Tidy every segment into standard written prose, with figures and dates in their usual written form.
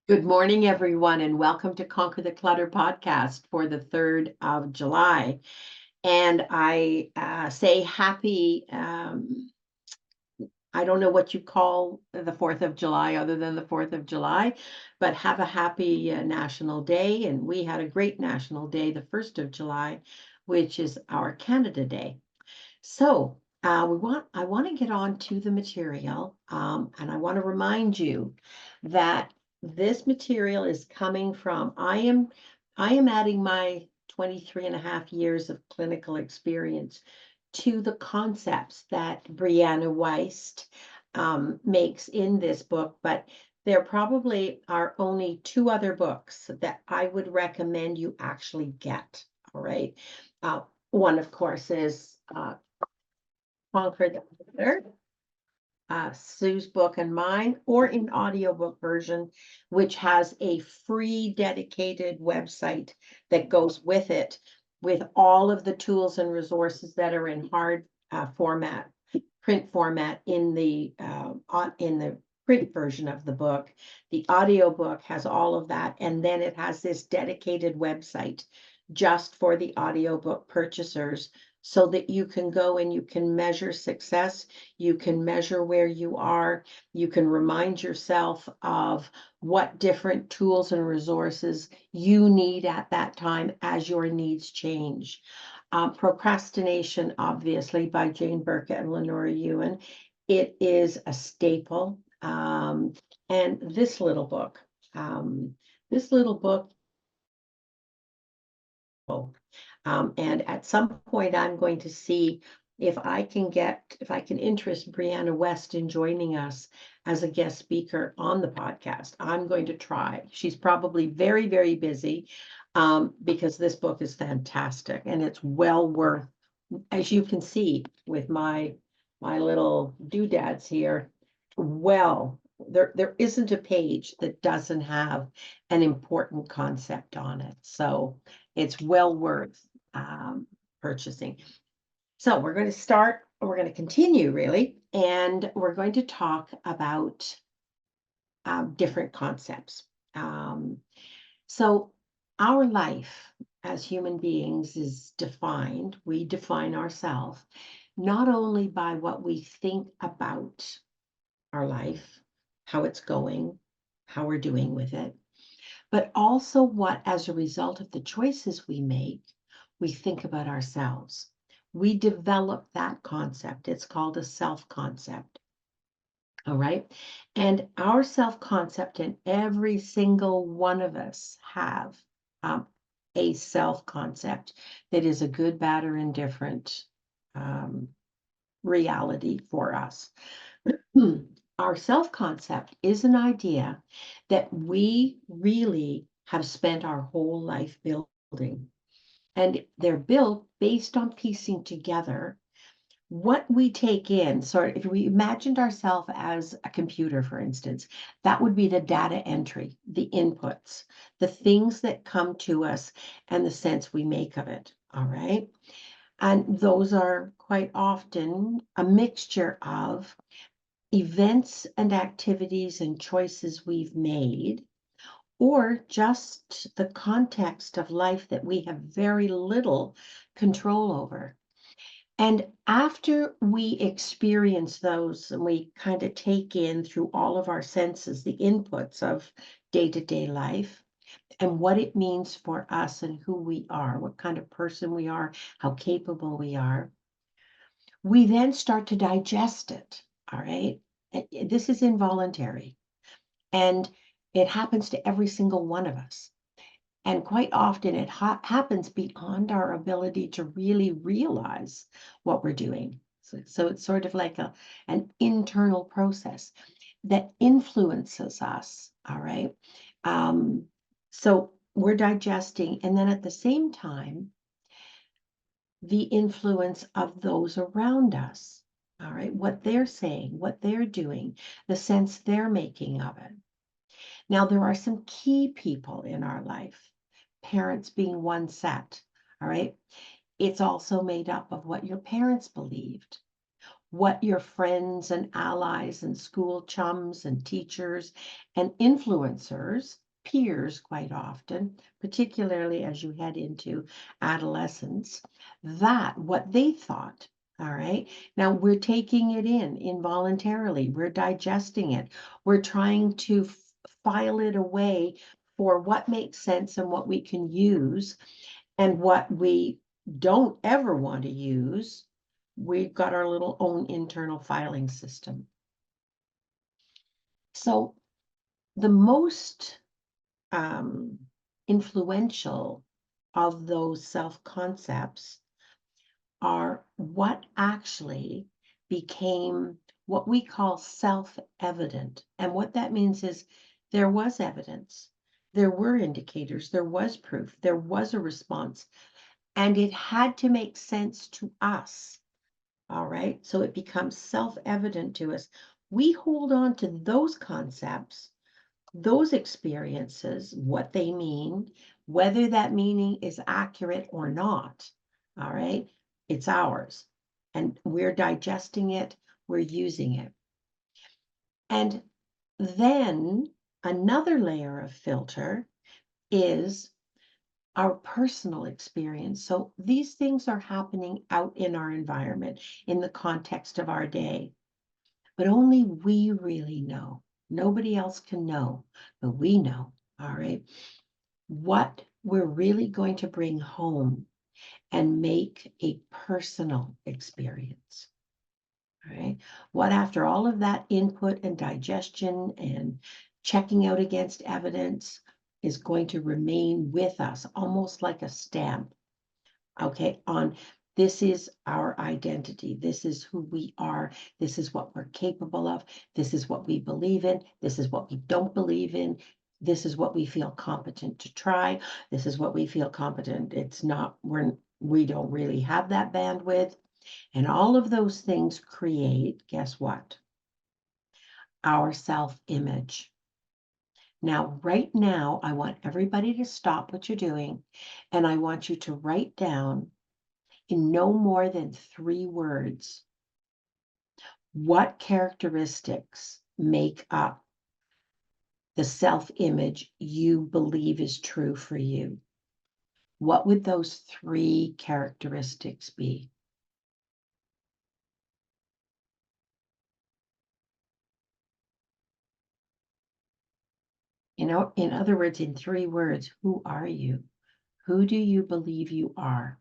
Good morning, everyone, and welcome to Conquer the Clutter podcast for the 3rd of July. And I say happy, I don't know what you call the 4th of July other than the 4th of July, but have a happy National Day. And we had a great National Day, the 1st of July, which is our Canada Day. So I want to get on to the material, and I want to remind you that this material is coming from, I am adding my 23 and a half years of clinical experience to the concepts that Brianna Weist makes in this book, but there probably are only two other books that I would recommend you actually get. All right. One, of course, is Conquer the Clutter, Sue's book and mine, or in audiobook version, which has a free dedicated website that goes with it, with all of the tools and resources that are in hard format, print format in the print version of the book. The audiobook has all of that, and then it has this dedicated website just for the audiobook purchasers, so that you can go and you can measure success, you can measure where you are, you can remind yourself of what different tools and resources you need at that time as your needs change. Procrastination, obviously, by Jane Burkett and Lenora Ewan. It is a staple. And this little book, and at some point, I'm going to see if I can interest Brianna West in joining us as a guest speaker on the podcast. I'm going to try. She's probably very, very busy, because this book is fantastic and it's well worth, as you can see with my little doodads here. Well, there isn't a page that doesn't have an important concept on it. So it's well worth purchasing. So we're going to continue really, and we're going to talk about different concepts. So our life as human beings is defined, we define ourselves not only by what we think about our life, how it's going, how we're doing with it, but also what, as a result of the choices we make, we think about ourselves. We develop that concept. It's called a self-concept. All right. And our self-concept, and every single one of us have a self-concept that is a good, bad, or indifferent reality for us. Our self-concept is an idea that we really have spent our whole life building. And they're built based on piecing together what we take in. So if we imagined ourselves as a computer, for instance, that would be the data entry, the inputs, the things that come to us and the sense we make of it. All right. And those are quite often a mixture of events and activities and choices we've made, or just the context of life that we have very little control over. And after we experience those and we kind of take in through all of our senses the inputs of day-to-day life and what it means for us and who we are, what kind of person we are, how capable we are, we then start to digest it. All right. This is involuntary, and it happens to every single one of us. And quite often it happens beyond our ability to really realize what we're doing. So it's sort of like an internal process that influences us. All right. So we're digesting, and then at the same time, the influence of those around us. All right. What they're saying, what they're doing, the sense they're making of it. Now, there are some key people in our life, parents being one set. All right. It's also made up of what your parents believed, what your friends and allies and school chums and teachers and influencers, peers quite often, particularly as you head into adolescence, that what they thought. All right. Now we're taking it in involuntarily. We're digesting it. We're trying to file it away for what makes sense and what we can use, and what we don't ever want to use. We've got our little own internal filing system. So the most influential of those self-concepts are what actually became what we call self-evident. And what that means is there was evidence, there were indicators, there was proof, there was a response, and it had to make sense to us. All right, so it becomes self-evident to us. We hold on to those concepts, those experiences, what they mean, whether that meaning is accurate or not. All right, it's ours, and we're digesting it, we're using it. And then another layer of filter is our personal experience. So these things are happening out in our environment, in the context of our day, but only we really know. Nobody else can know, but we know, all right, what we're really going to bring home and make a personal experience. All right, what after all of that input and digestion and checking out against evidence is going to remain with us, almost like a stamp, okay, on this is our identity, this is who we are, this is what we're capable of, this is what we believe in, this is what we don't believe in, this is what we feel competent to try, this is what we feel competent, it's not, we don't really have that bandwidth. And all of those things create, guess what? Our self-image. Now, right now, I want everybody to stop what you're doing, and I want you to write down in no more than 3 words what characteristics make up the self-image you believe is true for you. What would those 3 characteristics be? You know, in other words, in 3 words, who are you? Who do you believe you are?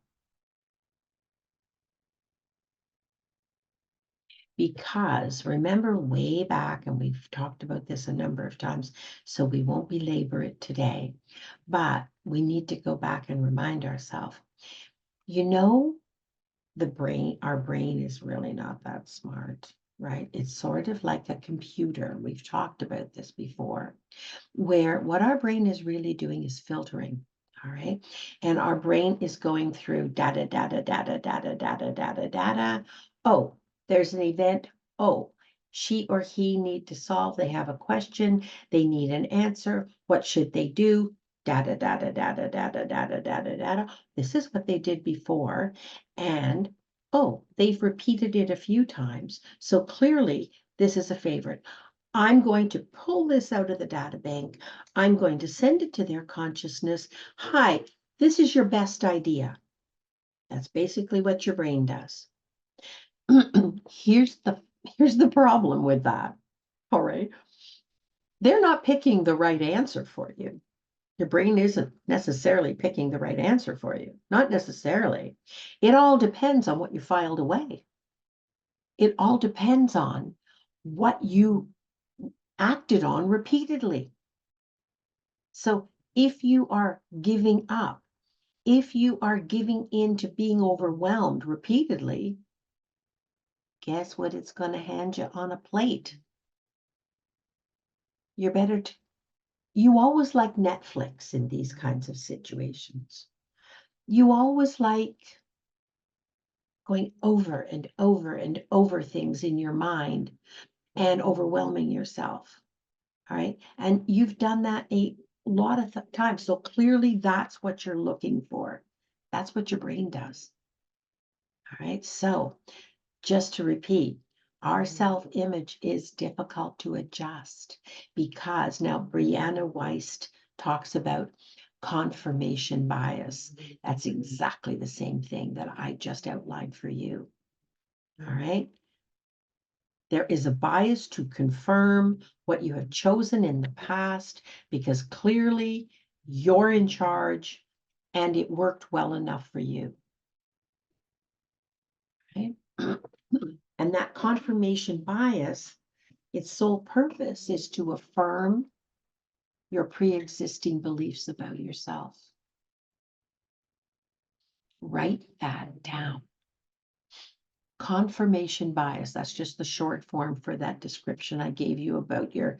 Because remember way back, and we've talked about this a number of times, so we won't belabor it today, but we need to go back and remind ourselves, you know, our brain is really not that smart, right? It's sort of like a computer. We've talked about this before, where what our brain is really doing is filtering. All right. And our brain is going through data, data, data, data, data, data, data. Oh, there's an event. Oh, she or he need to solve. They have a question. They need an answer. What should they do? Data, data, data, data, data, data, data. This is what they did before. And oh, they've repeated it a few times. So clearly this is a favorite. I'm going to pull this out of the data bank. I'm going to send it to their consciousness. Hi, this is your best idea. That's basically what your brain does. Here's the problem with that. All right. They're not picking the right answer for you. Your brain isn't necessarily picking the right answer for you. Not necessarily. It all depends on what you filed away. It all depends on what you acted on repeatedly. So if you are giving up, if you are giving in to being overwhelmed repeatedly, guess what it's going to hand you on a plate? You're better to, you always like Netflix in these kinds of situations. You always like going over and over and over things in your mind and overwhelming yourself. All right. And you've done that a lot of times. So clearly that's what you're looking for. That's what your brain does. All right. So just to repeat, Our self-image is difficult to adjust because now Brianna Weist talks about confirmation bias. That's exactly the same thing that I just outlined for you. All right. There is a bias to confirm what you have chosen in the past because clearly you're in charge and it worked well enough for you. Okay. And that confirmation bias, its sole purpose is to affirm your pre-existing beliefs about yourself. Write that down. Confirmation bias, that's just the short form for that description I gave you about your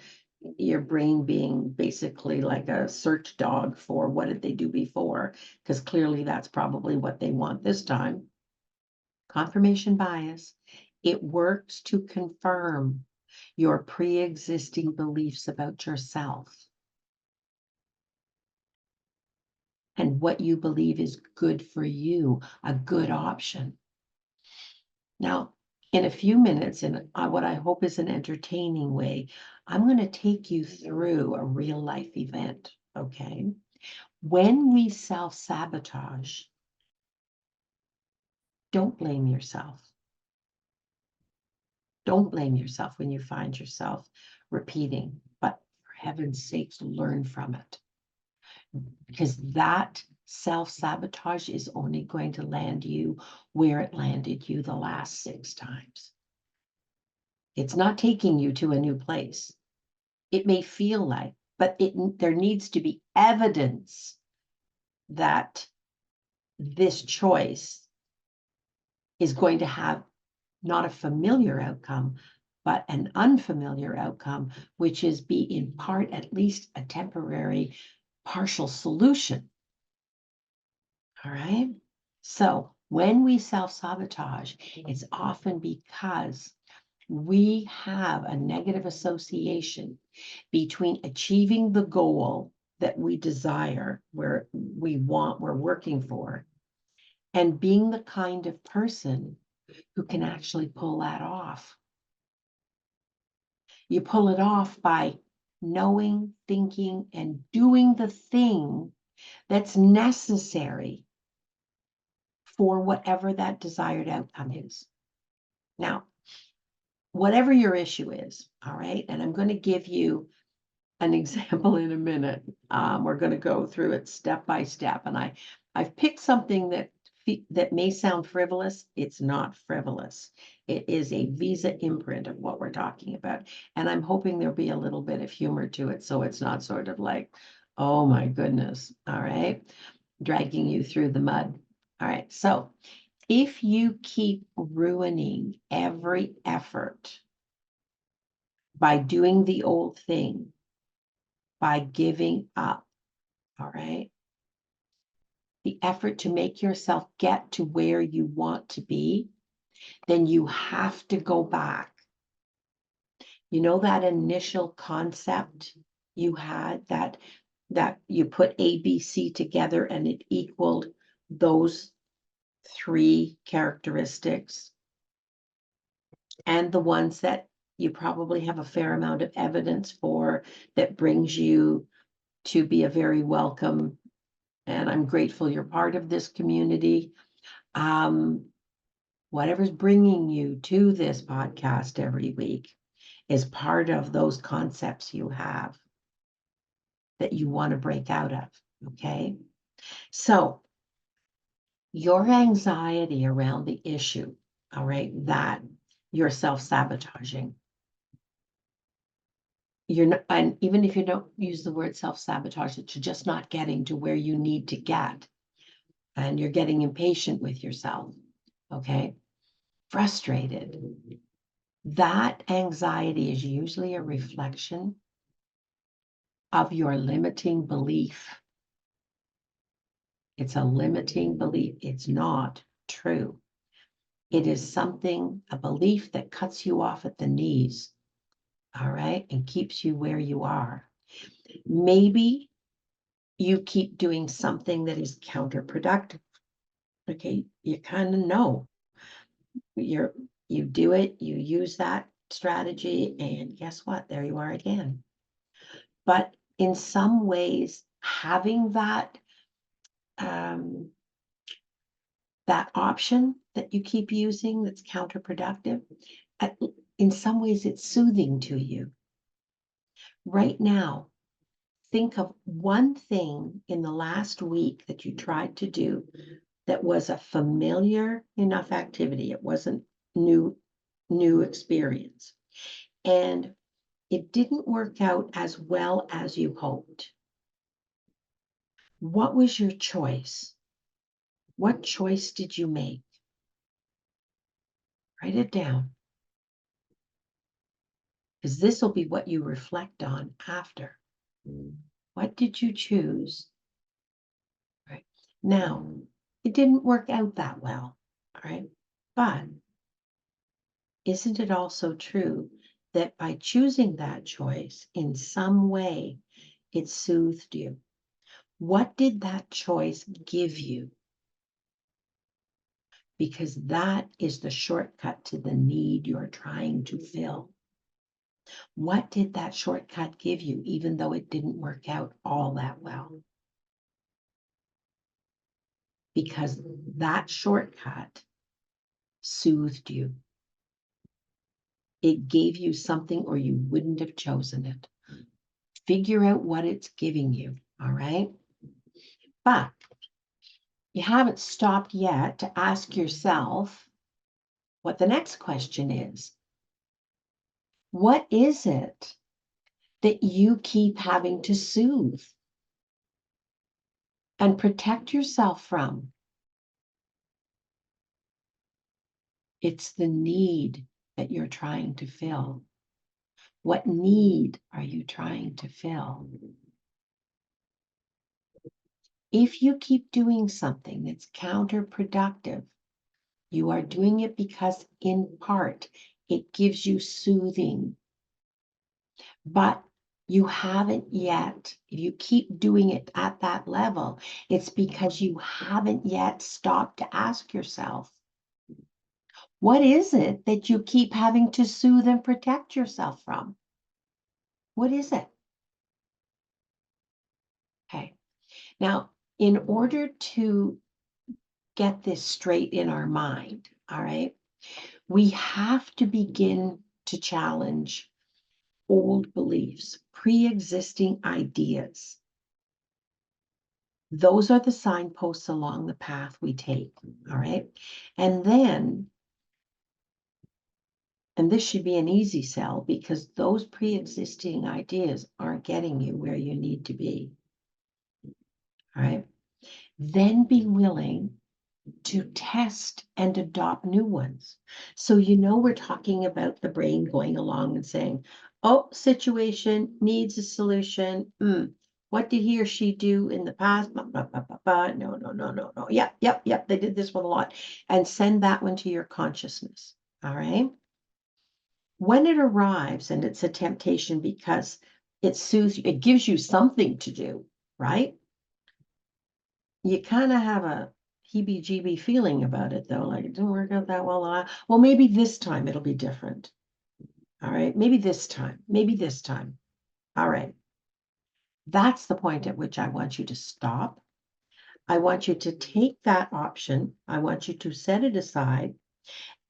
brain being basically like a search dog for what did they do before, because clearly that's probably what they want this time. Confirmation bias, it works to confirm your pre-existing beliefs about yourself and what you believe is good for you, a good option. Now, in a few minutes, in what I hope is an entertaining way, I'm going to take you through a real life event, okay? When we self-sabotage, don't blame yourself. Don't blame yourself when you find yourself repeating, but for heaven's sakes, learn from it. Because that self-sabotage is only going to land you where it landed you the last 6 times. It's not taking you to a new place. It may feel like, but there needs to be evidence that this choice is going to have not a familiar outcome, but an unfamiliar outcome, which is be in part at least a temporary partial solution. All right. So when we self-sabotage, it's often because we have a negative association between achieving the goal that we desire, where we want, we're working for, and being the kind of person who can actually pull that off. You pull it off by knowing, thinking, and doing the thing that's necessary for whatever that desired outcome is. Now, whatever your issue is, all right, and I'm going to give you an example in a minute. We're going to go through it step by step, and I've picked something that may sound frivolous. It's not frivolous. It is a Visa imprint of what we're talking about, and I'm hoping there'll be a little bit of humor to it, so it's not sort of like, oh my goodness, all right, dragging you through the mud. All right, so if you keep ruining every effort by doing the old thing, by giving up, all right? The effort to make yourself get to where you want to be, then you have to go back. You know that initial concept you had that you put A, B, C together and it equaled those 3 characteristics, and the ones that you probably have a fair amount of evidence for that brings you to be a very welcome, and I'm grateful you're part of this community. Whatever's bringing you to this podcast every week is part of those concepts you have that you want to break out of, okay? So your anxiety around the issue, all right, that you're self-sabotaging, you're not, and even if you don't use the word self-sabotage, that you're just not getting to where you need to get, and you're getting impatient with yourself, okay? Frustrated. That anxiety is usually a reflection of your limiting belief. It's a limiting belief. It's not true. It is something, a belief that cuts you off at the knees, all right, and keeps you where you are. Maybe you keep doing something that is counterproductive. Okay, you kind of know You do it, you use that strategy, and guess what? There you are again. But in some ways, having that that option that you keep using that's counterproductive, in some ways it's soothing to you. Right now, think of one thing in the last week that you tried to do that was a familiar enough activity. It wasn't new experience. And it didn't work out as well as you hoped. What was your choice? What choice did you make? Write it down. Because this will be what you reflect on after. What did you choose? Right. Now, it didn't work out that well, all right? But isn't it also true that by choosing that choice in some way, it soothed you? What did that choice give you? Because that is the shortcut to the need you're trying to fill. What did that shortcut give you, even though it didn't work out all that well? Because that shortcut soothed you. It gave you something, or you wouldn't have chosen it. Figure out what it's giving you, all right? But you haven't stopped yet to ask yourself what the next question is. What is it that you keep having to soothe and protect yourself from? It's the need that you're trying to fill. What need are you trying to fill? If you keep doing something that's counterproductive, you are doing it because, in part, it gives you soothing. But you haven't yet, if you keep doing it at that level, it's because you haven't yet stopped to ask yourself, what is it that you keep having to soothe and protect yourself from? What is it? Okay. Now, in order to get this straight in our mind, all right, we have to begin to challenge old beliefs, pre-existing ideas. Those are the signposts along the path we take, all right? And then, and this should be an easy sell, because those pre-existing ideas aren't getting you where you need to be, all right? Then be willing to test and adopt new ones. So, we're talking about the brain going along and saying, oh, situation needs a solution. What did he or she do in the past? No, no, no, no, no. Yep. They did this one a lot. And send that one to your consciousness. All right. When it arrives, and it's a temptation because it soothes you, it gives you something to do, right? You kind of have a heebie-jeebie feeling about it, though, like it didn't work out that well. Well, maybe this time it'll be different. All right, maybe this time. All right. That's the point at which I want you to stop. I want you to take that option. I want you to set it aside,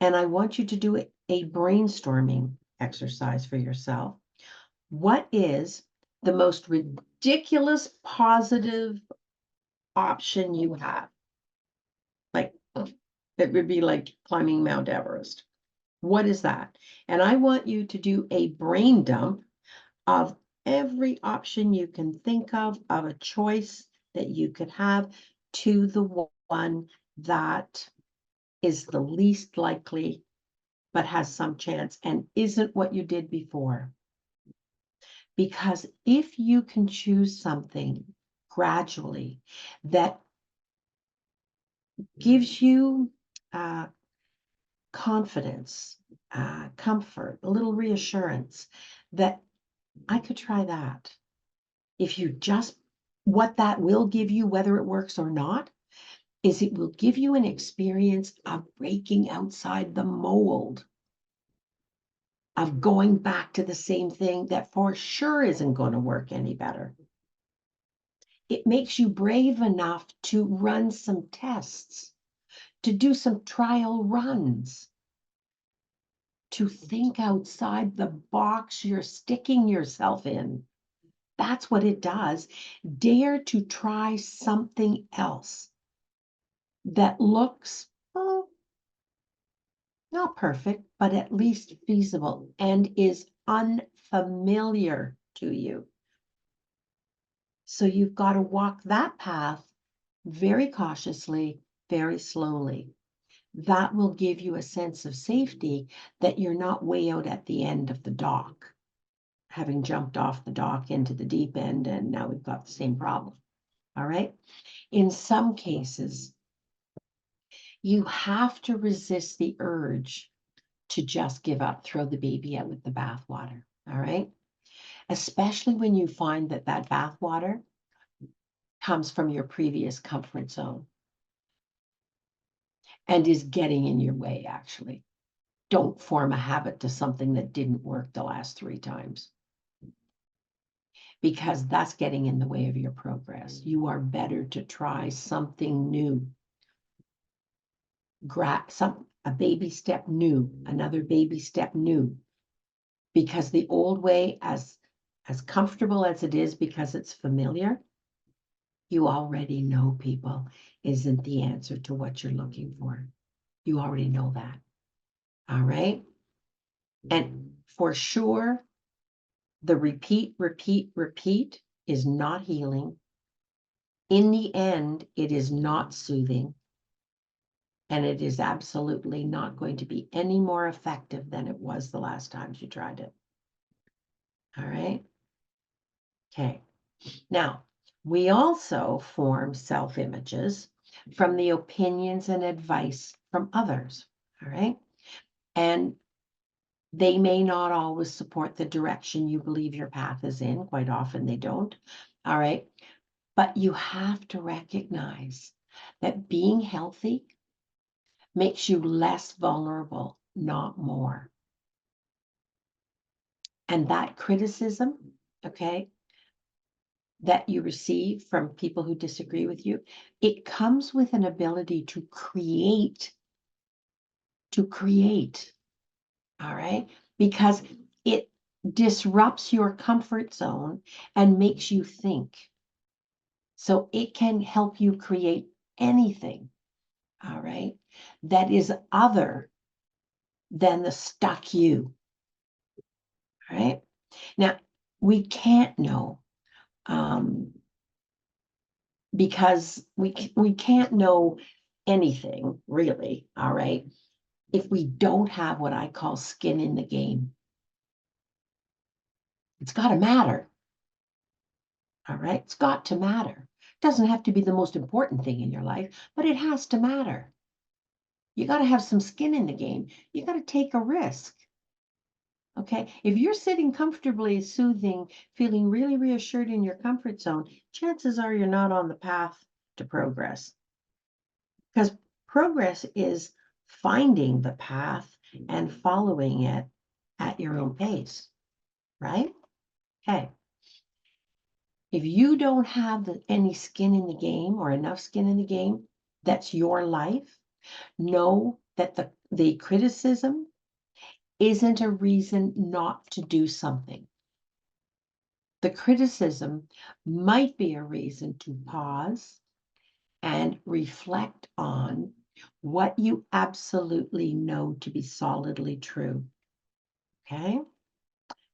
and I want you to do a brainstorming exercise for yourself. What is the most ridiculous positive option you have? Like, it would be like climbing Mount Everest. What is that? And I want you to do a brain dump of every option you can think of a choice that you could have, to the one that is the least likely, but has some chance and isn't what you did before. Because if you can choose something gradually that gives you confidence, comfort, a little reassurance that I could try that. If you just, what that will give you, whether it works or not, is it will give you an experience of breaking outside the mold of going back to the same thing that for sure isn't going to work any better. It makes you brave enough to run some tests, to do some trial runs, to think outside the box you're sticking yourself in. That's what it does. Dare to try something else that looks, well, not perfect, but at least feasible and is unfamiliar to you. So you've got to walk that path very cautiously, very slowly. That will give you a sense of safety that you're not way out at the end of the dock, having jumped off the dock into the deep end, and now we've got the same problem. All right. In some cases, you have to resist the urge to just give up, throw the baby out with the bathwater. All right. Especially when you find that that bathwater comes from your previous comfort zone and is getting in your way, actually. Don't form a habit to something that didn't work the last 3 times, because that's getting in the way of your progress. You are better to try something new. A baby step new, another baby step new, because the old way, as comfortable as it is because it's familiar, you already know, people, isn't the answer to what you're looking for. You already know that. All right. And for sure, the repeat is not healing. In the end, it is not soothing. And it is absolutely not going to be any more effective than it was the last times you tried it. All right. Okay. Now, we also form self-images from the opinions and advice from others. All right. And they may not always support the direction you believe your path is in. Quite often they don't. All right. But you have to recognize that being healthy makes you less vulnerable, not more. And that criticism, okay, that you receive from people who disagree with you, it comes with an ability to create, all right? Because it disrupts your comfort zone and makes you think. So it can help you create anything, all right, that is other than the stuck you, all right? Now, we can't know, because we can't know anything really, all right, if we don't have what I call skin in the game. It's got to matter, all right? It's got to matter. It doesn't have to be the most important thing in your life, but it has to matter. You got to have some skin in the game. You got to take a risk. Okay, if you're sitting comfortably, soothing, feeling really reassured in your comfort zone, chances are you're not on the path to progress. Because progress is finding the path and following it at your own pace, right? Okay. If you don't have any skin in the game or enough skin in the game, that's your life. Know that the criticism isn't a reason not to do something. The criticism might be a reason to pause and reflect on what you absolutely know to be solidly true. Okay?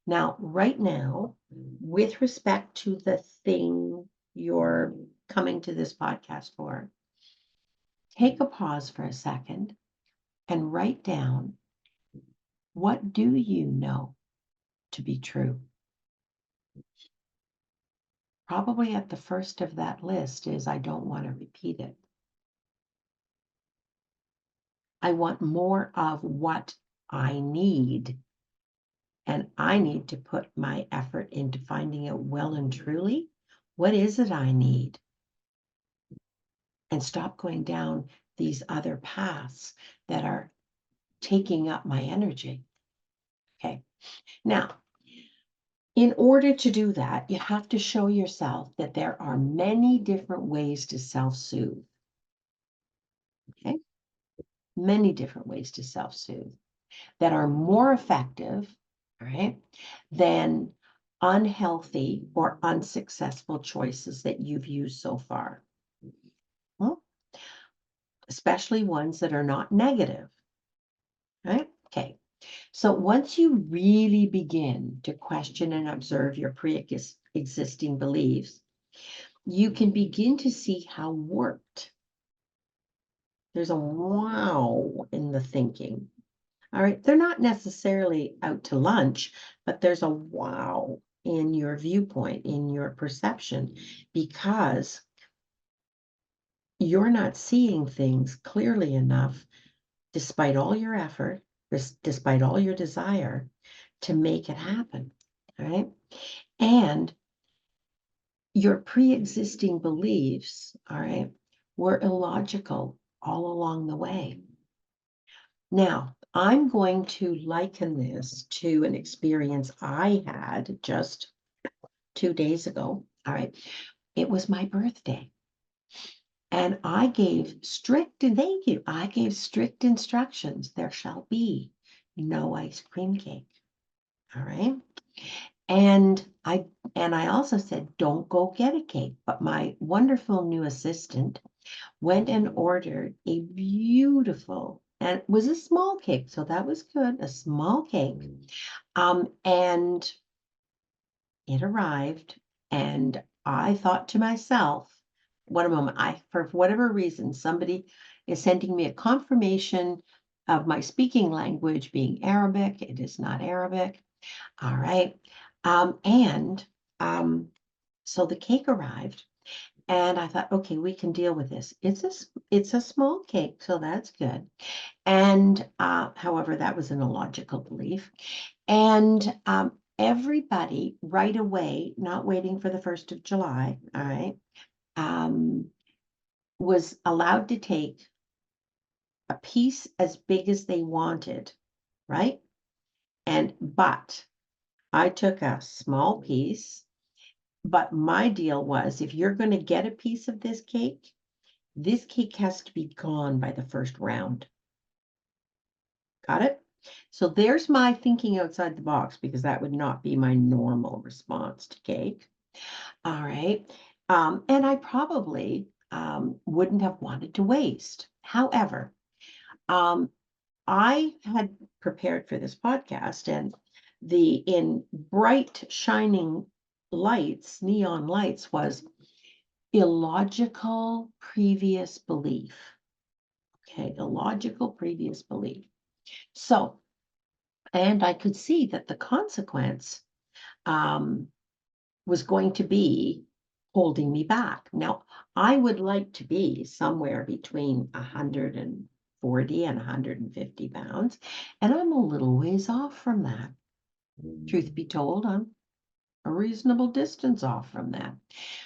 Now, right now, with respect to the thing you're coming to this podcast for, take a pause for a second and write down, what do you know to be true? Probably at the first of that list is, I don't want to repeat it. I want more of what I need. And I need to put my effort into finding out well and truly, what is it I need? And stop going down these other paths that are taking up my energy. Okay. Now, in order to do that, you have to show yourself that there are many different ways to self-soothe. Okay. Many different ways to self-soothe that are more effective, all right, than unhealthy or unsuccessful choices that you've used so far. Well, especially ones that are not negative, right? Okay. So once you really begin to question and observe your pre-existing beliefs, you can begin to see how warped. There's a wow in the thinking. All right. They're not necessarily out to lunch, but there's a wow in your viewpoint, in your perception, because you're not seeing things clearly enough, despite all your effort, despite all your desire to make it happen. All right. And your pre-existing beliefs, all right, were illogical all along the way. Now, I'm going to liken this to an experience I had just 2 days ago. All right. It was my birthday. And I gave strict, and thank you, I gave strict instructions. There shall be no ice cream cake. All right. And I also said, don't go get a cake. But my wonderful new assistant went and ordered a beautiful, and it was a small cake, so that was good, a small cake. And it arrived, and I thought to myself, what a moment. For whatever reason, somebody is sending me a confirmation of my speaking language being Arabic. It is not Arabic. All right. And so the cake arrived, and I thought, okay, we can deal with this. It's a small cake, so that's good. And however, that was an illogical belief. And everybody right away, not waiting for the 1st of July, all right, was allowed to take a piece as big as they wanted, right? But I took a small piece, but my deal was, if you're going to get a piece of this cake has to be gone by the first round. Got it? So there's my thinking outside the box, because that would not be my normal response to cake. All right. And I probably wouldn't have wanted to waste. However, I had prepared for this podcast, and in bright shining lights, neon lights, was illogical previous belief. Okay, illogical previous belief. So, and I could see that the consequence was going to be holding me back. Now, I would like to be somewhere between 140 and 150 pounds, and I'm a little ways off from that. Truth be told, I'm a reasonable distance off from that.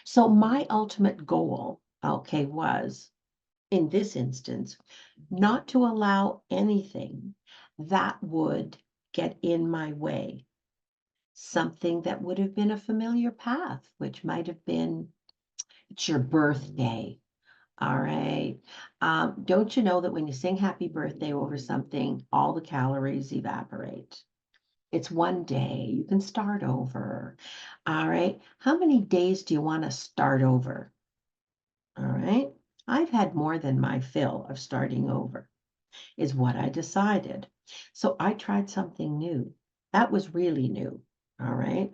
So my ultimate goal, okay, was, in this instance, not to allow anything that would get in my way. Something that would have been a familiar path, which might have been, it's your birthday. All right. Don't you know that when you sing happy birthday over something, all the calories evaporate? It's one day. You can start over. All right. How many days do you want to start over? All right. I've had more than my fill of starting over, is what I decided. So I tried something new. That was really new. All right.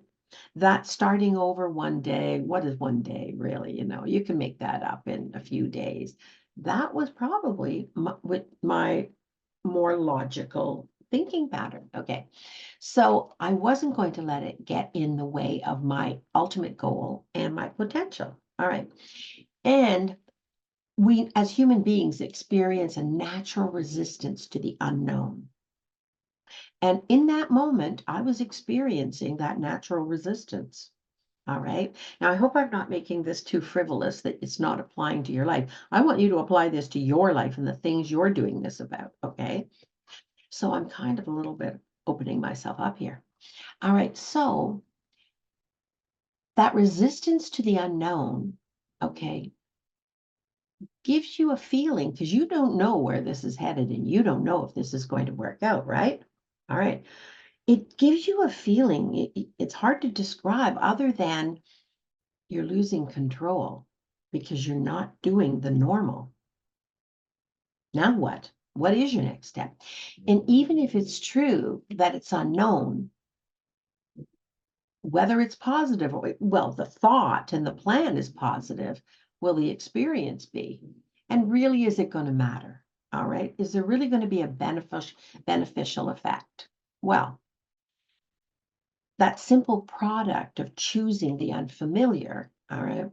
That starting over one day, what is one day really? You can make that up in a few days. That was probably with my more logical thinking pattern. Okay. So I wasn't going to let it get in the way of my ultimate goal and my potential. All right. And we, as human beings, experience a natural resistance to the unknown. And in that moment, I was experiencing that natural resistance. All right. Now, I hope I'm not making this too frivolous, that it's not applying to your life. I want you to apply this to your life and the things you're doing this about. Okay. So I'm kind of a little bit opening myself up here. All right, so that resistance to the unknown, okay, gives you a feeling because you don't know where this is headed and you don't know if this is going to work out, right? All right. It gives you a feeling, it's hard to describe other than you're losing control because you're not doing the normal. Now what? What is your next step? And even if it's true that it's unknown, whether it's positive or, well, the thought and the plan is positive, will the experience be? And really, is it going to matter? All right. Is there really going to be a beneficial effect? Well, that simple product of choosing the unfamiliar, all right,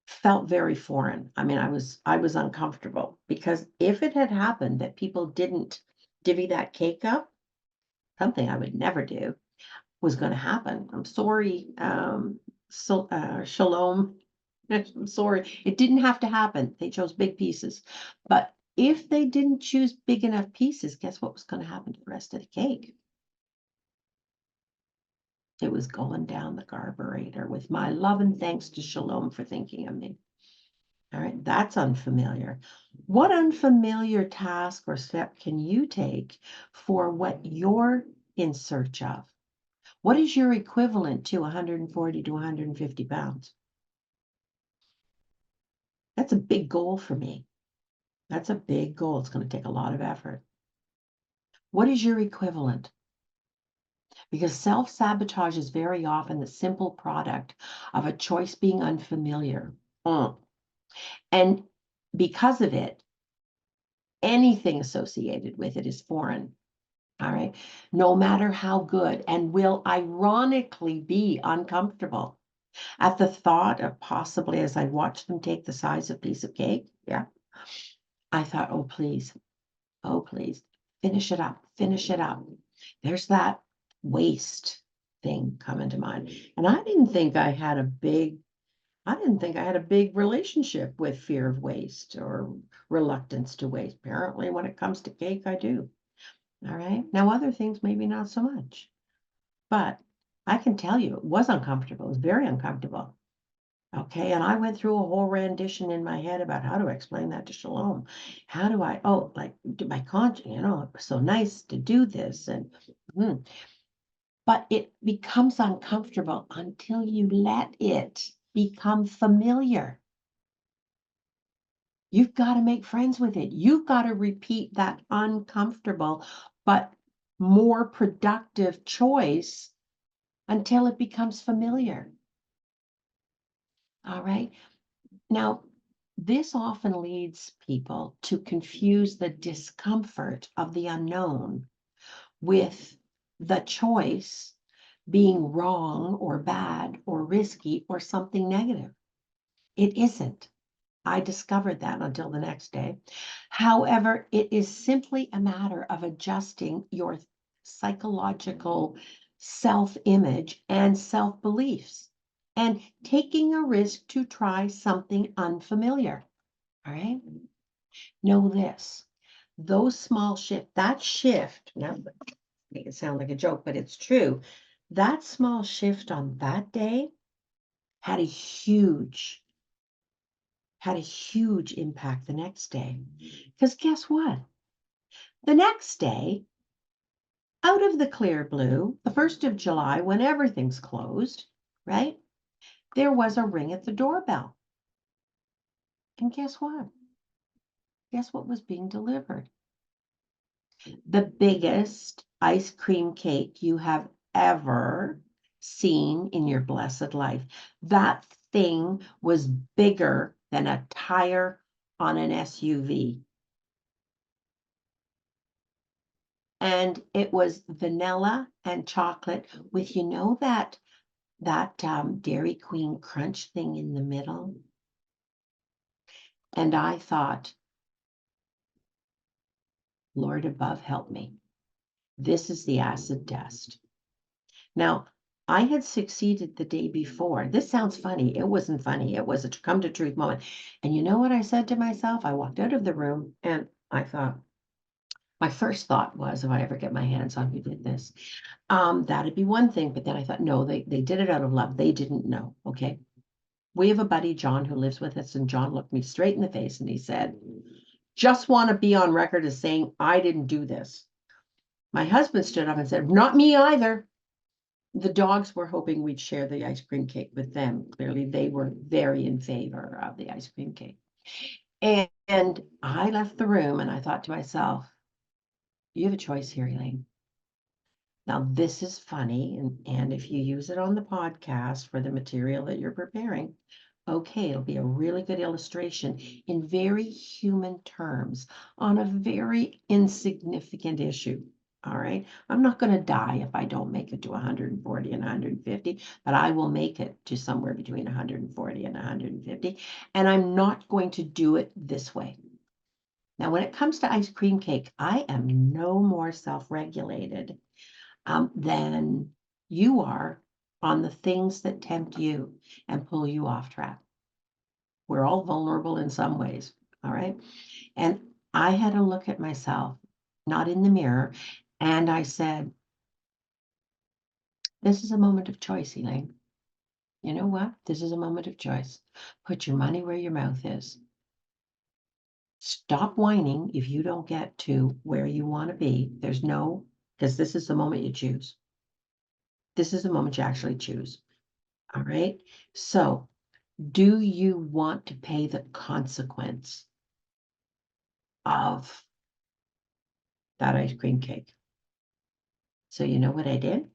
felt very foreign. I mean, I was uncomfortable because if it had happened that people didn't divvy that cake up, something I would never do, was going to happen. I'm sorry, so Shalom. I'm sorry, it didn't have to happen. They chose big pieces, but if they didn't choose big enough pieces, guess what was going to happen to the rest of the cake? It was going down the carburetor. With my love and thanks to Shalom for thinking of me. All right, that's unfamiliar. What unfamiliar task or step can you take for what you're in search of? What is your equivalent to 140 to 150 pounds? That's a big goal for me. That's a big goal. It's going to take a lot of effort. What is your equivalent? Because self-sabotage is very often the simple product of a choice being unfamiliar. And because of it, anything associated with it is foreign. All right. No matter how good, and will ironically be uncomfortable at the thought of possibly as I watched them take the size of a piece of cake. Yeah. I thought, oh, please, finish it up, finish it up. There's that waste thing coming to mind. And I didn't think I had a big relationship with fear of waste or reluctance to waste. Apparently, when it comes to cake, I do. All right. Now, other things, maybe not so much. But I can tell you, it was uncomfortable. It was very uncomfortable. Okay. And I went through a whole rendition in my head about how to explain that to Shalom. How do I, like, do my conscience, it was so nice to do this. But it becomes uncomfortable until you let it become familiar. You've got to make friends with it. You've got to repeat that uncomfortable, but more productive choice until it becomes familiar. All right. Now, this often leads people to confuse the discomfort of the unknown with the choice being wrong or bad or risky or something negative. It isn't. I discovered that until the next day. However, it is simply a matter of adjusting your psychological self-image and self-beliefs and taking a risk to try something unfamiliar. All right. Know this. Those small that shift, now make it sound like a joke, but it's true. That small shift on that day had a huge impact the next day. Because guess what? The next day, out of the clear blue, the 1st of July, when everything's closed, right? There was a ring at the doorbell. And guess what? Guess what was being delivered? The biggest ice cream cake you have ever seen in your blessed life. That thing was bigger than a tire on an SUV. And it was vanilla and chocolate with, that Dairy Queen crunch thing in the middle. And I thought, Lord above, help me. This is the acid test. Now, I had succeeded the day before. This sounds funny. It wasn't funny. It was a come to truth moment. And you know what I said to myself? I walked out of the room and I thought, My first thought was, if I ever get my hands on who did this, that'd be one thing. But then I thought, no, they did it out of love. They didn't know. Okay. We have a buddy, John, who lives with us, and John looked me straight in the face and he said, just want to be on record as saying I didn't do this. My husband stood up and said, not me either. The dogs were hoping we'd share the ice cream cake with them. Clearly, they were very in favor of the ice cream cake. And I left the room and I thought to myself, you have a choice here, Elaine. Now, this is funny, and if you use it on the podcast for the material that you're preparing, okay, it'll be a really good illustration in very human terms on a very insignificant issue. All right. I'm not going to die if I don't make it to 140 and 150, but I will make it to somewhere between 140 and 150. And I'm not going to do it this way. Now, when it comes to ice cream cake, I am no more self-regulated than you are on the things that tempt you and pull you off track. We're all vulnerable in some ways, all right? And I had to look at myself, not in the mirror, and I said, this is a moment of choice, Elaine. You know what? This is a moment of choice. Put your money where your mouth is. Stop whining if you don't get to where you want to be. There's no, because this is the moment you choose. This is the moment you actually choose. All right. So, do you want to pay the consequence of that ice cream cake? So, you know what I did?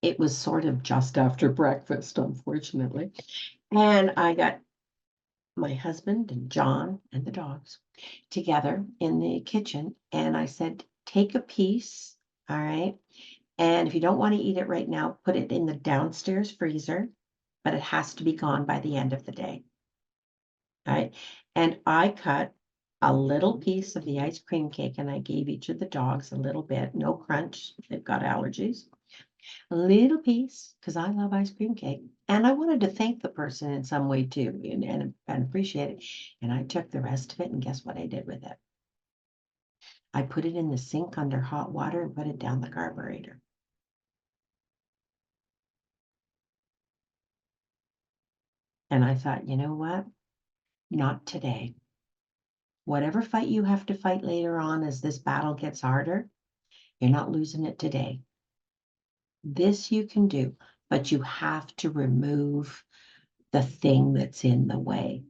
It was sort of just after breakfast, unfortunately. And I got my husband and John and the dogs together in the kitchen. And I said, take a piece. All right. And if you don't want to eat it right now, put it in the downstairs freezer, but it has to be gone by the end of the day. All right. And I cut a little piece of the ice cream cake and I gave each of the dogs a little bit, no crunch. They've got allergies. A little piece because I love ice cream cake. And I wanted to thank the person in some way too and appreciate it. And I took the rest of it and guess what I did with it? I put it in the sink under hot water and put it down the carburetor. And I thought, you know what? Not today. Whatever fight you have to fight later on as this battle gets harder, you're not losing it today. This you can do, but you have to remove the thing that's in the way.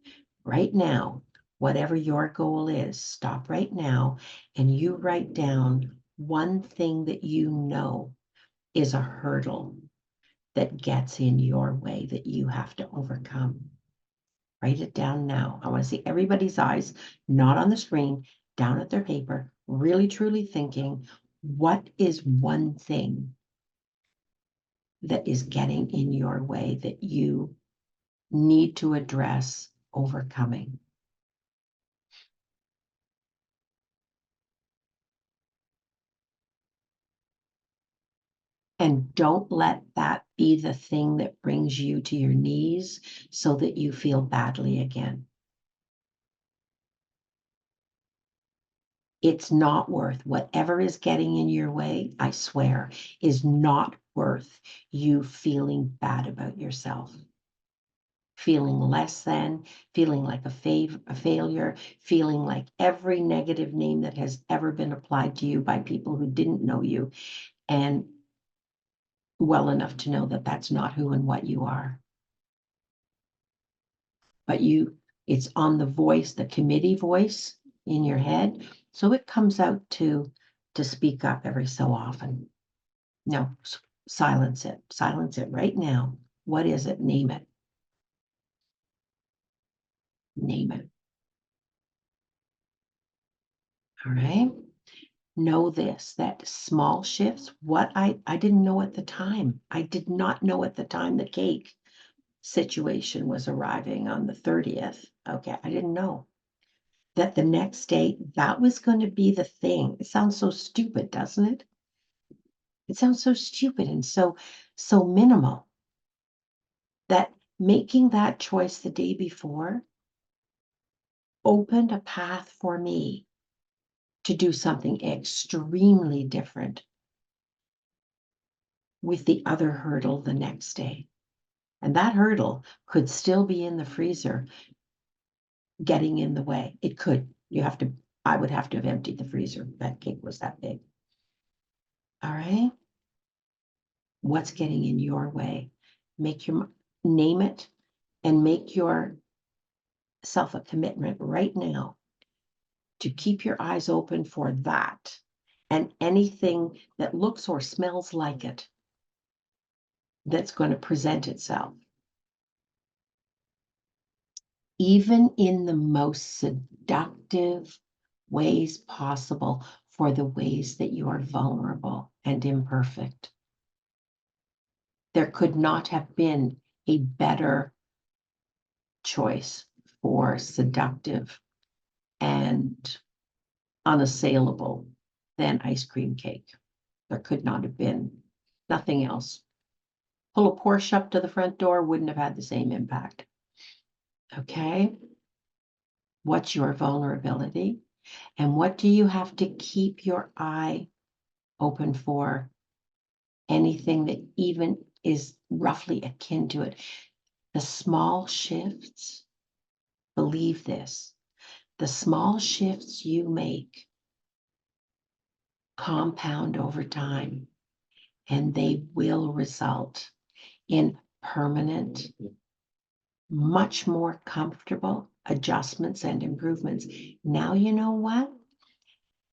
Right now, whatever your goal is, stop right now and you write down one thing that you know is a hurdle that gets in your way that you have to overcome. Write it down now. I want to see everybody's eyes, not on the screen, down at their paper, really truly thinking, what is one thing that is getting in your way that you need to address overcoming? And don't let that be the thing that brings you to your knees so that you feel badly again. It's not worth whatever is getting in your way, I swear, is not worth you feeling bad about yourself. Feeling less than, feeling like a failure, feeling like every negative name that has ever been applied to you by people who didn't know you and well enough to know that that's not who and what you are. But it's on the voice, the committee voice in your head. So it comes out to speak up every so often. No, silence it. Silence it right now. What is it? Name it. Name it. All right. Know this, that small shifts, what I didn't know at the time. I did not know at the time the cake situation was arriving on the 30th. Okay, I didn't know that the next day that was going to be the thing. It sounds so stupid, doesn't it? It sounds so stupid and so minimal that making that choice the day before opened a path for me to do something extremely different with the other hurdle the next day. And that hurdle could still be in the freezer getting in the way. It could. I would have to have emptied the freezer. That cake was that big. All right. What's getting in your way? Name it and make yourself a commitment right now to keep your eyes open for that and anything that looks or smells like it that's going to present itself. Even in the most seductive ways possible for the ways that you are vulnerable and imperfect. There could not have been a better choice for seductive and unassailable than ice cream cake. There could not have been nothing else. Pull a Porsche up to the front door wouldn't have had the same impact. Okay? What's your vulnerability? And what do you have to keep your eye open for? Anything that even is roughly akin to it. The small shifts, believe this, the small shifts you make compound over time, and they will result in permanent, much more comfortable adjustments and improvements. Now, you know what?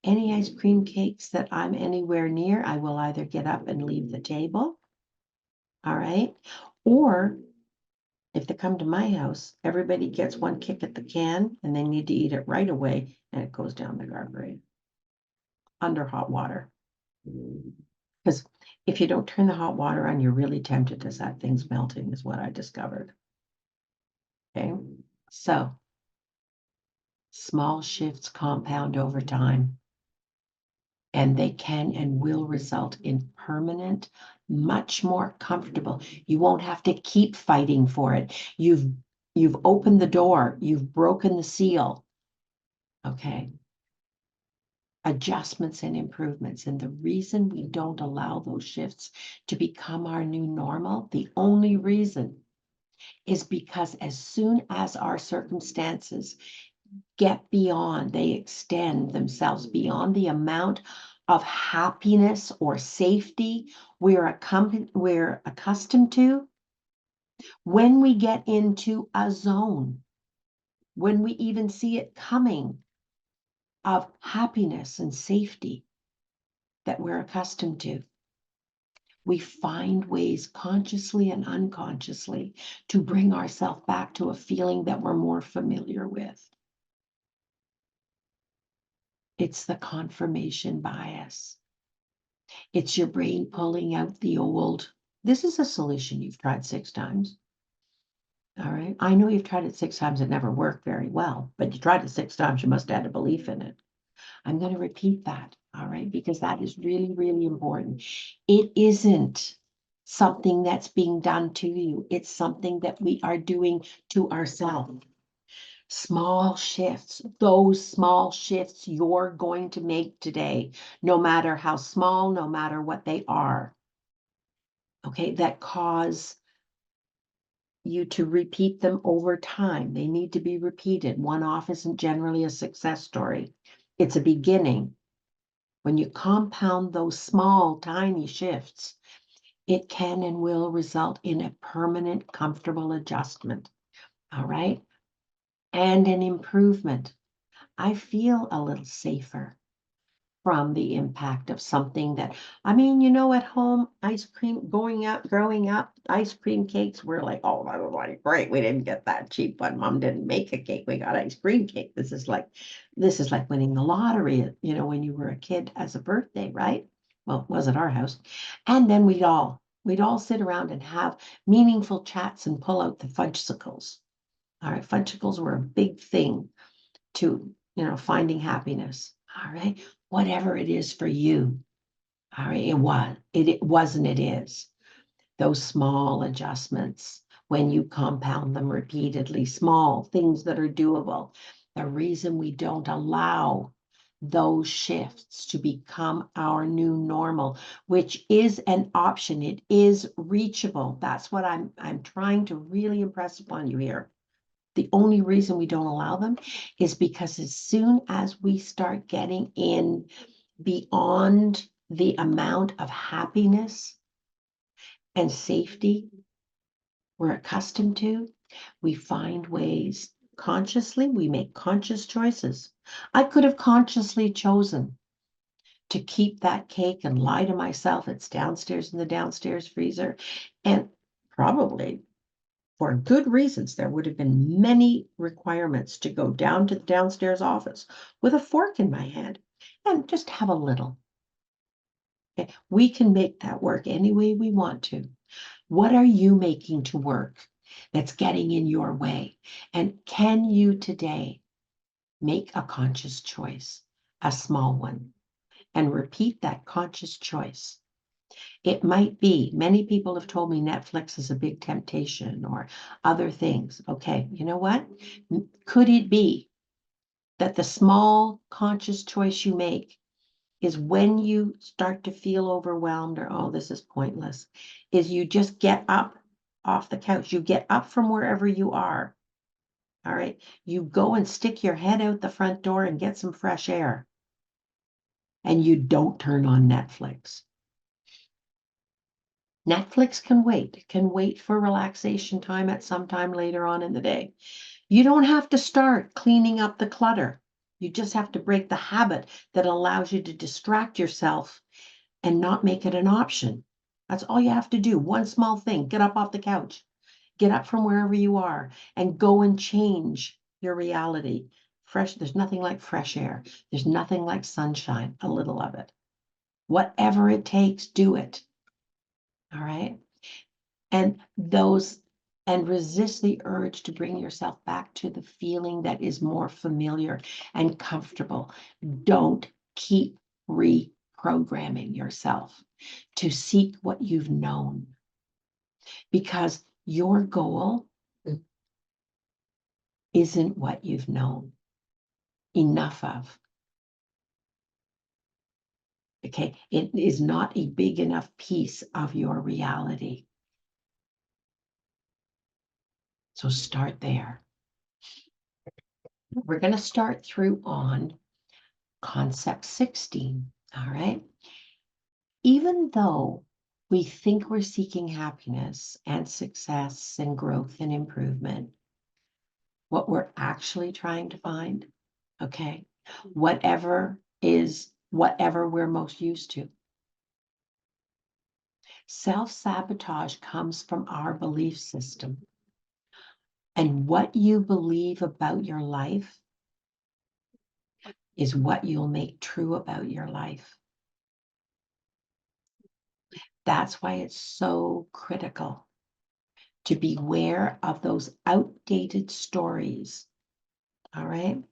Any ice cream cakes that I'm anywhere near, I will either get up and leave the table, all right? Or if they come to my house, everybody gets one kick at the can and they need to eat it right away and it goes down the garbage under hot water. Because if you don't turn the hot water on, you're really tempted as that thing's melting, is what I discovered. Okay, so small shifts compound over time, and they can and will result in permanent, much more comfortable. You won't have to keep fighting for it. You've opened the door, you've broken the seal. Okay. Adjustments and improvements. And the reason we don't allow those shifts to become our new normal, the only reason is because as soon as our circumstances get beyond, they extend themselves beyond the amount of happiness or safety we're accustomed to, when we get into a zone, when we even see it coming, of happiness and safety that we're accustomed to, we find ways consciously and unconsciously to bring ourselves back to a feeling that we're more familiar with. It's the confirmation bias. It's your brain pulling out the old. This is a solution you've tried 6 times. All right. I know you've tried it 6 times. It never worked very well, but you tried it 6 times. You must have had a belief in it. I'm going to repeat that. All right. Because that is really, really important. It isn't something that's being done to you. It's something that we are doing to ourselves. Small shifts, those small shifts you're going to make today, no matter how small, no matter what they are, okay, that cause you to repeat them over time. They need to be repeated. One-off isn't generally a success story. It's a beginning. When you compound those small, tiny shifts, it can and will result in a permanent, comfortable adjustment, all right? And an improvement. I feel a little safer from the impact of something that, I mean, at home, ice cream, growing up, ice cream cakes were like, oh, that was like great. We didn't get that cheap one. Mom didn't make a cake. We got ice cream cake. This is like winning the lottery, when you were a kid as a birthday, right? Well, it was at our house. And then we'd all sit around and have meaningful chats and pull out the fudgesicles. All right, fudgesicles were a big thing to, finding happiness. All right, whatever it is for you. All right, it wasn't, it is. Those small adjustments, when you compound them repeatedly, small things that are doable. The reason we don't allow those shifts to become our new normal, which is an option. It is reachable. That's what I'm trying to really impress upon you here. The only reason we don't allow them is because as soon as we start getting in beyond the amount of happiness and safety we're accustomed to, we find ways consciously, we make conscious choices. I could have consciously chosen to keep that cake and lie to myself it's downstairs in the downstairs freezer, and probably for good reasons, there would have been many requirements to go down to the downstairs office with a fork in my hand and just have a little. Okay? We can make that work any way we want to. What are you making to work that's getting in your way? And can you today make a conscious choice, a small one, and repeat that conscious choice? It might be, many people have told me Netflix is a big temptation or other things. Okay, you know what? Could it be that the small conscious choice you make is when you start to feel overwhelmed or, oh, this is pointless, is you just get up off the couch. You get up from wherever you are. All right. You go and stick your head out the front door and get some fresh air. And you don't turn on Netflix. Netflix can wait for relaxation time at some time later on in the day. You don't have to start cleaning up the clutter. You just have to break the habit that allows you to distract yourself and not make it an option. That's all you have to do. One small thing, get up off the couch, get up from wherever you are and go and change your reality. There's nothing like fresh air. There's nothing like sunshine, a little of it. Whatever it takes, do it. All right. And resist the urge to bring yourself back to the feeling that is more familiar and comfortable. Don't keep reprogramming yourself to seek what you've known, because your goal isn't what you've known enough of. Okay, it is not a big enough piece of your reality. So start there. We're going to start through on concept 16. All right. Even though we think we're seeking happiness and success and growth and improvement, what we're actually trying to find, okay, whatever we're most used to. Self-sabotage comes from our belief system. And what you believe about your life is what you'll make true about your life. That's why it's so critical to beware of those outdated stories. All right.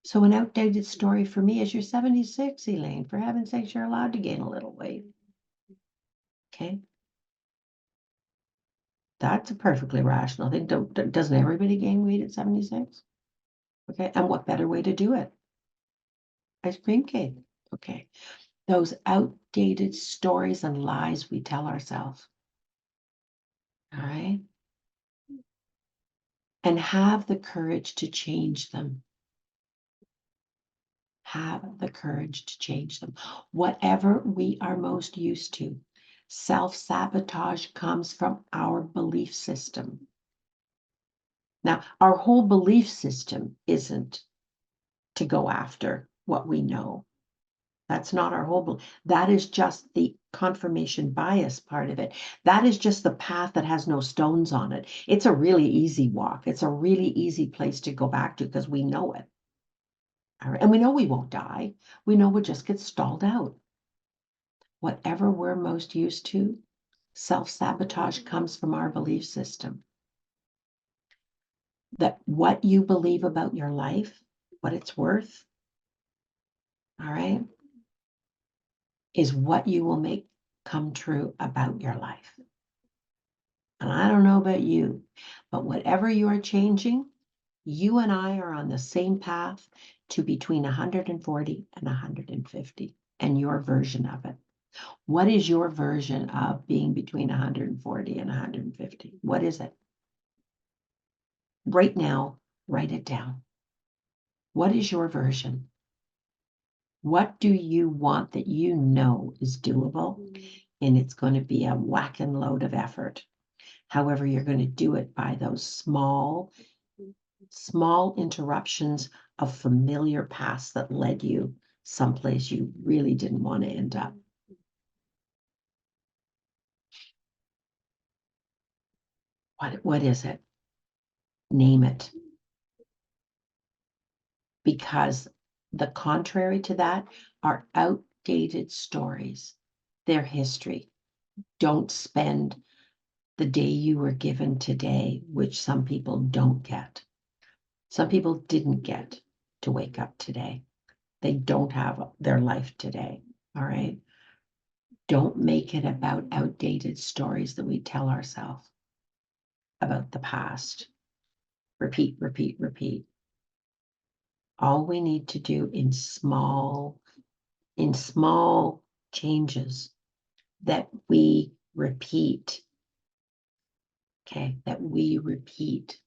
So an outdated story for me is you're 76, Elaine. For heaven's sakes, you're allowed to gain a little weight. Okay. That's a perfectly rational thing. Doesn't everybody gain weight at 76? Okay. And what better way to do it? Ice cream cake. Okay. Those outdated stories and lies we tell ourselves. All right. And have the courage to change them. Have the courage to change them. Whatever we are most used to, self-sabotage comes from our belief system. Now, our whole belief system isn't to go after what we know. That's not our whole belief. That is just the confirmation bias part of it. That is just the path that has no stones on it. It's a really easy walk. It's a really easy place to go back to because we know it. All right. And we know we won't die. We know we'll just get stalled out. Whatever we're most used to, self-sabotage comes from our belief system. That what you believe about your life, what it's worth, all right, is what you will make come true about your life. And I don't know about you, but whatever you're changing, you and I are on the same path to between 140 and 150 and your version of it. What is your version of being between 140 and 150? What is it? Right now, write it down. What is your version? What do you want that you know is doable? And it's going to be a whacking load of effort. However, you're going to do it by those small interruptions of familiar paths that led you someplace you really didn't want to end up. What is it? Name it. Because the contrary to that are outdated stories. They're history. Don't spend the day you were given today, which some people don't get. Some people didn't get to wake up today. They don't have their life today. All right. Don't make it about outdated stories that we tell ourselves about the past. Repeat, repeat, repeat. All we need to do in small changes that we repeat, okay, that we repeat,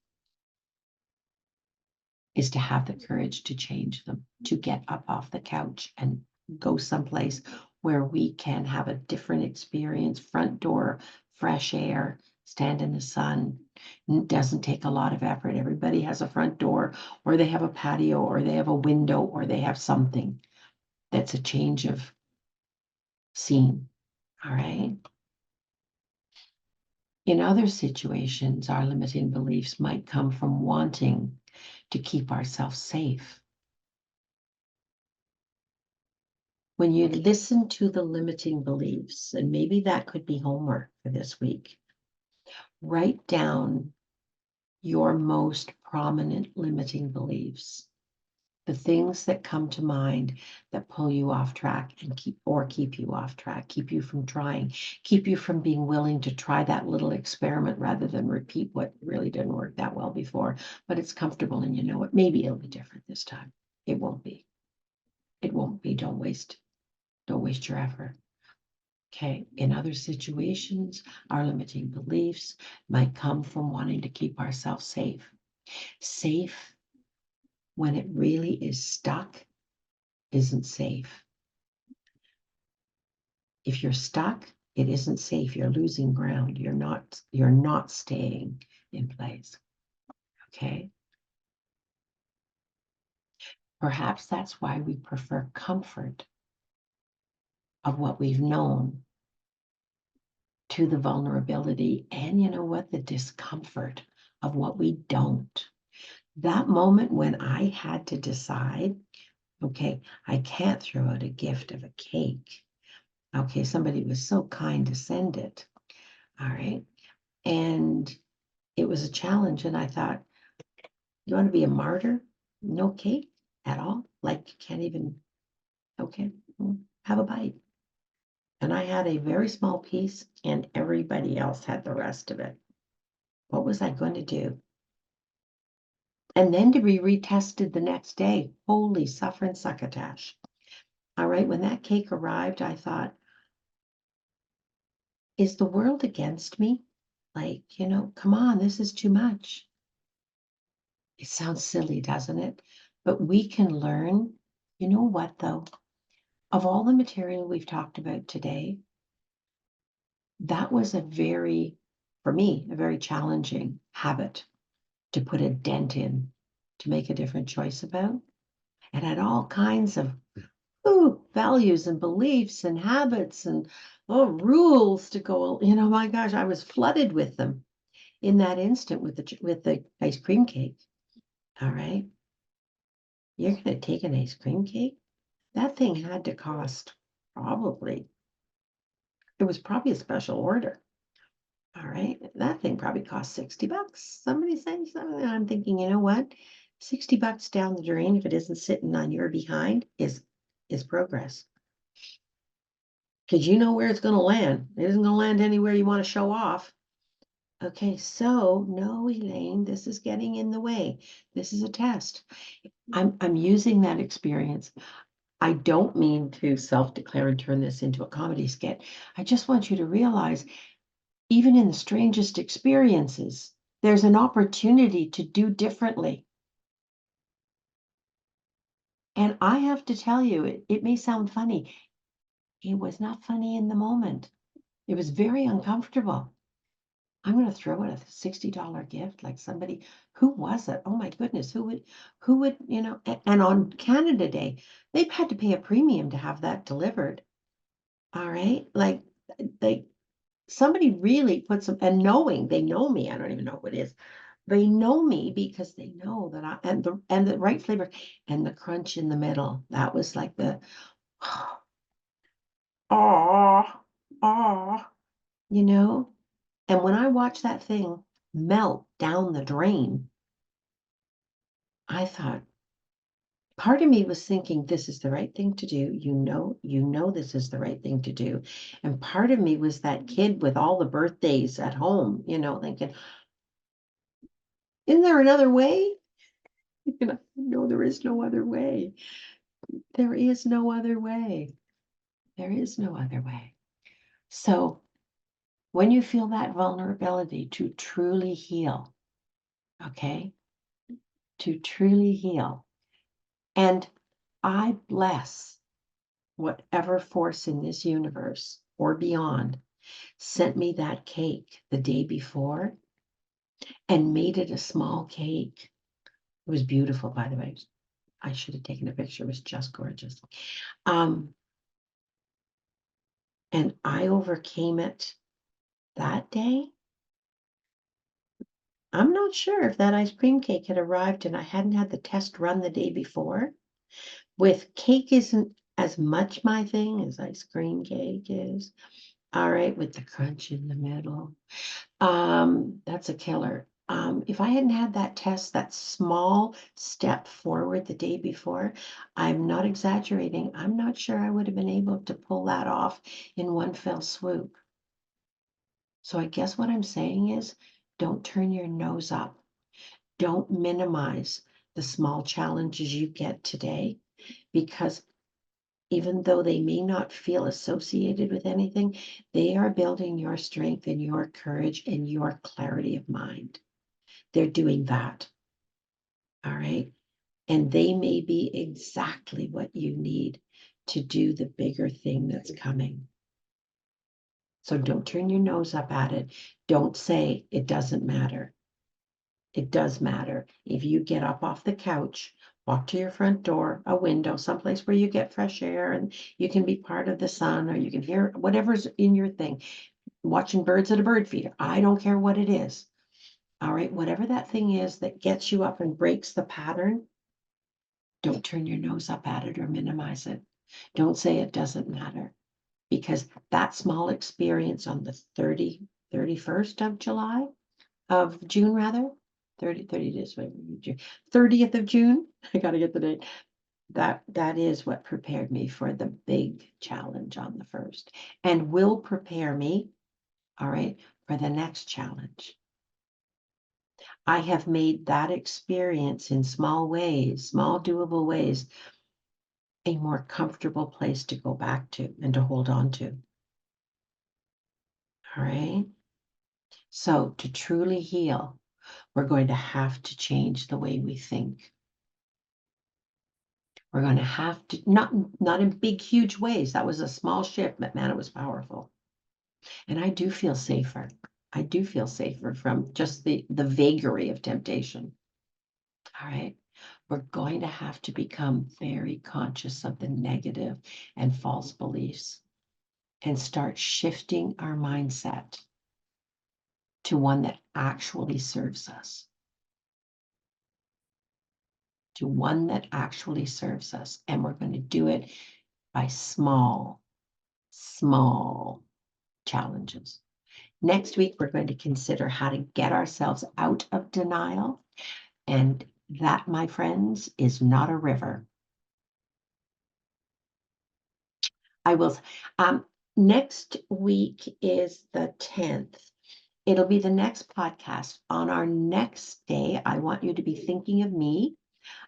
is to have the courage to change them, to get up off the couch and go someplace where we can have a different experience. Front door, fresh air, stand in the sun. It doesn't take a lot of effort. Everybody has a front door, or they have a patio, or they have a window, or they have something that's a change of scene. All right. In other situations, our limiting beliefs might come from wanting to keep ourselves safe. When you listen to the limiting beliefs, and maybe that could be homework for this week, write down your most prominent limiting beliefs, the things that come to mind that pull you off track and keep you off track, keep you from trying, keep you from being willing to try that little experiment rather than repeat what really didn't work that well before, but it's comfortable and you know what, maybe it'll be different this time. It won't be. It won't be. Don't waste your effort. Okay, in other situations, our limiting beliefs might come from wanting to keep ourselves safe. Safe when it really is stuck isn't safe. If you're stuck, it isn't safe. You're losing ground. You're not staying in place. Okay? Perhaps that's why we prefer comfort of what we've known to the vulnerability and, you know what, the discomfort of what we don't. That moment when I had to decide, okay, I can't throw out a gift of a cake. Okay, somebody was so kind to send it. All right. And it was a challenge. And I thought, you want to be a martyr? No cake at all? Like you can't even, okay, have a bite. And I had a very small piece and everybody else had the rest of it. What was I going to do? And then to be retested the next day. Holy suffering succotash. All right, when that cake arrived, I thought, is the world against me? Like, come on, this is too much. It sounds silly, doesn't it? But we can learn. You know what, though? Of all the material we've talked about today, that was for me, a very challenging habit to put a dent in, to make a different choice about. It had all kinds of values and beliefs and habits and rules to go. My gosh, I was flooded with them in that instant with the ice cream cake. All right. You're going to take an ice cream cake? That thing had to cost it was probably a special order. All right. That thing probably cost $60. Somebody saying something. I'm thinking, you know what? $60 down the drain, if it isn't sitting on your behind, is progress. Because you know where it's going to land. It isn't going to land anywhere you want to show off. Okay, so no, Elaine, this is getting in the way. This is a test. I'm using that experience. I don't mean to self-declare and turn this into a comedy skit. I just want you to realize, even in the strangest experiences, there's an opportunity to do differently. And I have to tell you, it may sound funny. It was not funny in the moment. It was very uncomfortable. I'm going to throw it a $60 gift, like somebody, who was it? Oh my goodness, who would, and on Canada Day, they've had to pay a premium to have that delivered. All right. Like they, somebody really put some, and knowing they know me, I don't even know who it is. They know me because they know that and the right flavor and the crunch in the middle. That was like the, ah, ah, you know? And when I watched that thing melt down the drain, I thought, part of me was thinking this is the right thing to do. You know this is the right thing to do. And part of me was that kid with all the birthdays at home, thinking, isn't there another way? No, there is no other way. There is no other way. There is no other way. So when you feel that vulnerability to truly heal, okay, to truly heal, and I bless whatever force in this universe or beyond sent me that cake the day before and made it a small cake. It was beautiful, by the way. I should have taken a picture. It was just gorgeous. Um, and I overcame it that day. I'm not sure if that ice cream cake had arrived and I hadn't had the test run the day before. With cake isn't as much my thing as ice cream cake is. All right, with the crunch in the middle. That's a killer. If I hadn't had that test, that small step forward the day before, I'm not exaggerating. I'm not sure I would have been able to pull that off in one fell swoop. So I guess what I'm saying is, don't turn your nose up. Don't minimize the small challenges you get today, because even though they may not feel associated with anything, they are building your strength and your courage and your clarity of mind. They're doing that. All right. And they may be exactly what you need to do the bigger thing that's coming. So don't turn your nose up at it. Don't say it doesn't matter. It does matter. If you get up off the couch, walk to your front door, a window, someplace where you get fresh air and you can be part of the sun, or you can hear whatever's in your thing, watching birds at a bird feeder. I don't care what it is. All right, whatever that thing is that gets you up and breaks the pattern, don't turn your nose up at it or minimize it. Don't say it doesn't matter, because that small experience on the 31st of July, of June rather, 30 days, 30th of June, I got to get the date. That is what prepared me for the big challenge on the 1st, and will prepare me, all right, for the next challenge. I have made that experience in small ways, small doable ways, a more comfortable place to go back to and to hold on to. All right. So to truly heal, we're going to have to change the way we think. We're going to have to, not in big, huge ways. That was a small shift, but man, it was powerful. And I do feel safer. I do feel safer from just the vagary of temptation. All right. We're going to have to become very conscious of the negative and false beliefs and start shifting our mindset to one that actually serves us. To one that actually serves us. And we're going to do it by small challenges. Next week, we're going to consider how to get ourselves out of denial. And that, my friends, is not a river. I will, next week is the 10th. It'll be the next podcast. On our next day, I want you to be thinking of me.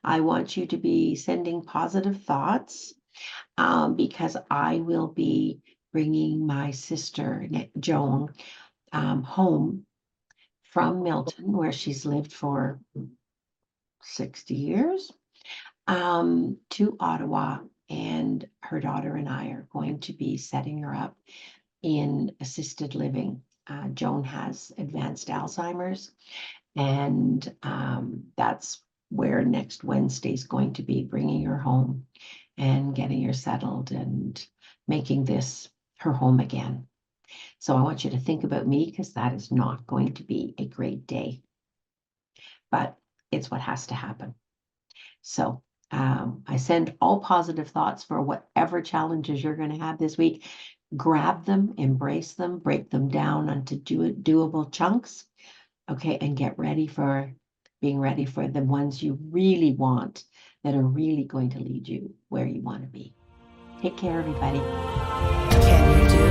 I want you to be sending positive thoughts, because I will be bringing my sister, Joan, home from Milton, where she's lived for 60 years, to Ottawa. And her daughter and I are going to be setting her up in assisted living. Joan has advanced Alzheimer's, and that's where next Wednesday is going to be, bringing her home and getting her settled and making this her home again. So I want you to think about me, because that is not going to be a great day, but it's what has to happen. So I send all positive thoughts for whatever challenges you're going to have this week. Grab them, embrace them, break them down into doable chunks. Okay, and get ready for being ready for the ones you really want, that are really going to lead you where you want to be. Take care, everybody. Can you do